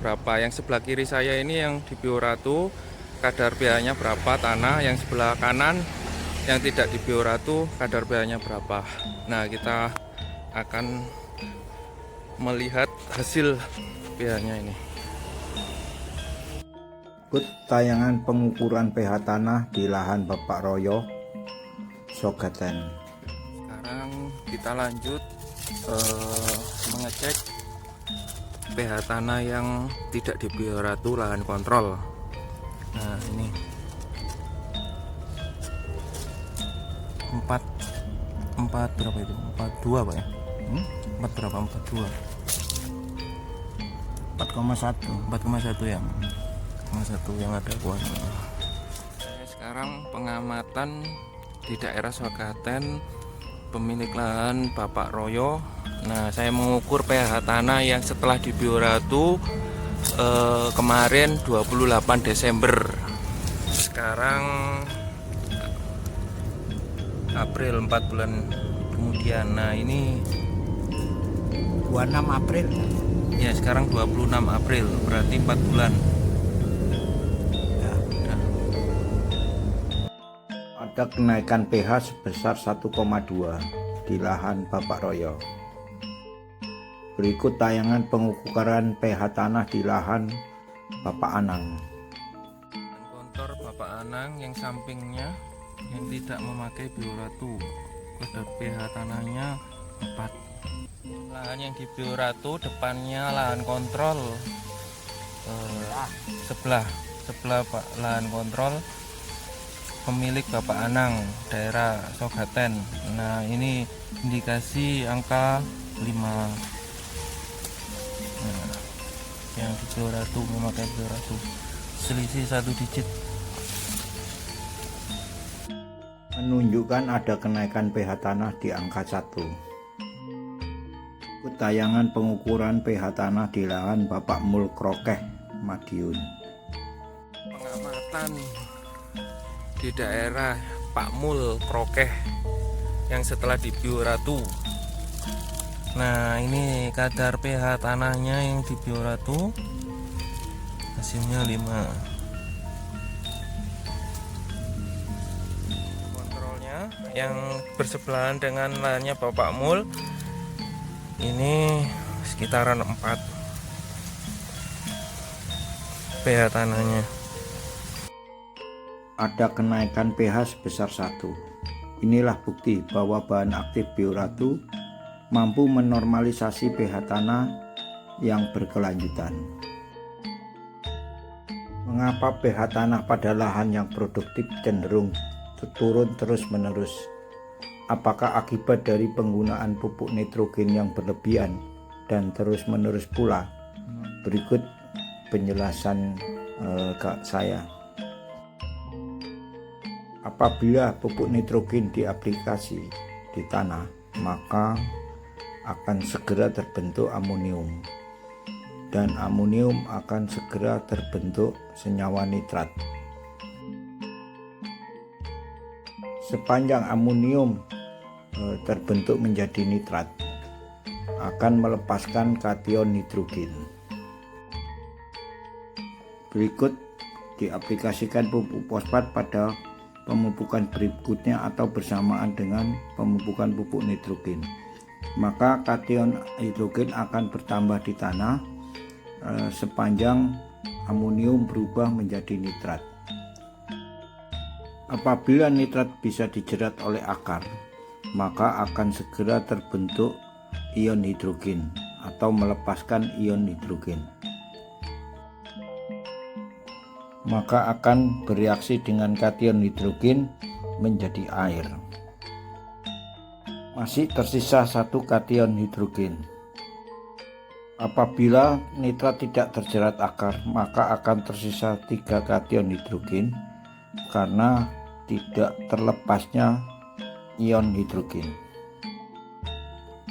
berapa. Yang sebelah kiri saya ini yang di Bioratu kadar pH-nya berapa tanah, yang sebelah kanan yang tidak di Bioratu kadar pH-nya berapa. Nah, kita akan melihat hasil pH-nya ini. Ikut tayangan pengukuran pH tanah di lahan Bapak Royo, Sogaten. Sekarang kita lanjut mengecek pH tanah yang tidak di Bioratu lahan kontrol. Nah, ini 4 berapa itu? 42 Pak ya? 4 berapa? 42 4,1 yang 1 yang ada warna. Sekarang pengamatan di daerah Sogaten, pemilik lahan Bapak Royo. Nah, saya mengukur pH tanah yang setelah di Bioratu kemarin 28 Desember. Sekarang April, 4 bulan kemudian. Nah, ini 26 April. Ya, sekarang 26 April, berarti 4 bulan. Ya. Ada kenaikan pH sebesar 1,2 di lahan Bapak Royo. Berikut tayangan pengukuran pH tanah di lahan Bapak Anang. Kontor Bapak Anang yang sampingnya yang tidak memakai Bioratu, kadar pH tanahnya 4. Lahan yang di Bioratu depannya lahan kontrol, sebelah Pak lahan kontrol pemilik Bapak Anang daerah Sogaten. Nah, ini indikasi angka 5. Nah, yang di Bioratu memakai Bioratu selisih 1 digit. Menunjukkan ada kenaikan pH tanah di angka 1. Tayangan pengukuran pH tanah di lahan Bapak Mul Krokeh, Madiun. Pengamatan di daerah Pak Mul Krokeh yang setelah di Bioratu. Nah, ini kadar pH tanahnya yang di Bioratu hasilnya 5. Kontrolnya yang bersebelahan dengan lahannya Bapak Mul ini sekitaran 4 pH tanahnya. Ada kenaikan pH sebesar 1. Inilah bukti bahwa bahan aktif Bioratu mampu menormalisasi pH tanah yang berkelanjutan. Mengapa pH tanah pada lahan yang produktif cenderung turun terus-menerus? Apakah akibat dari penggunaan pupuk nitrogen yang berlebihan dan terus-menerus pula? Berikut penjelasan saya. Apabila pupuk nitrogen diaplikasi di tanah, maka akan segera terbentuk amonium, dan amonium akan segera terbentuk senyawa nitrat. Sepanjang amonium terbentuk menjadi nitrat, akan melepaskan kation nitrogen. Berikut diaplikasikan pupuk fosfat pada pemupukan berikutnya atau bersamaan dengan pemupukan pupuk nitrogen, maka kation hidrogen akan bertambah di tanah sepanjang amonium berubah menjadi nitrat. Apabila nitrat bisa dijerat oleh akar, maka akan segera terbentuk ion hidrogen atau melepaskan ion hidrogen. Maka akan bereaksi dengan kation hidrogen menjadi air. Masih tersisa 1 kation hidrogen. Apabila nitrat tidak terjerat akar, maka akan tersisa 3 kation hidrogen karena tidak terlepasnya ion hidrogen.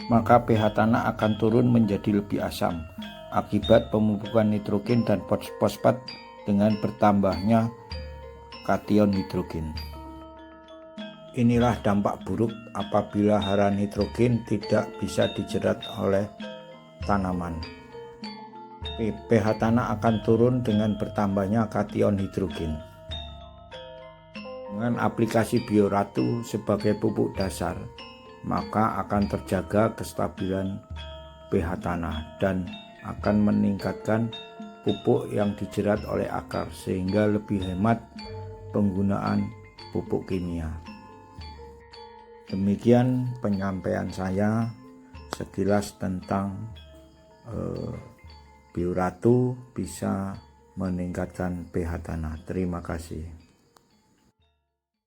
Maka pH tanah akan turun menjadi lebih asam akibat pemupukan nitrogen dan fosfat dengan bertambahnya kation hidrogen. Inilah dampak buruk apabila hara nitrogen tidak bisa dijerat oleh tanaman. pH tanah akan turun dengan bertambahnya kation hidrogen. Dengan aplikasi Bioratu sebagai pupuk dasar, maka akan terjaga kestabilan pH tanah dan akan meningkatkan pupuk yang dijerat oleh akar sehingga lebih hemat penggunaan pupuk kimia. Demikian penyampaian saya sekilas tentang Bioratu bisa meningkatkan pH tanah. Terima kasih.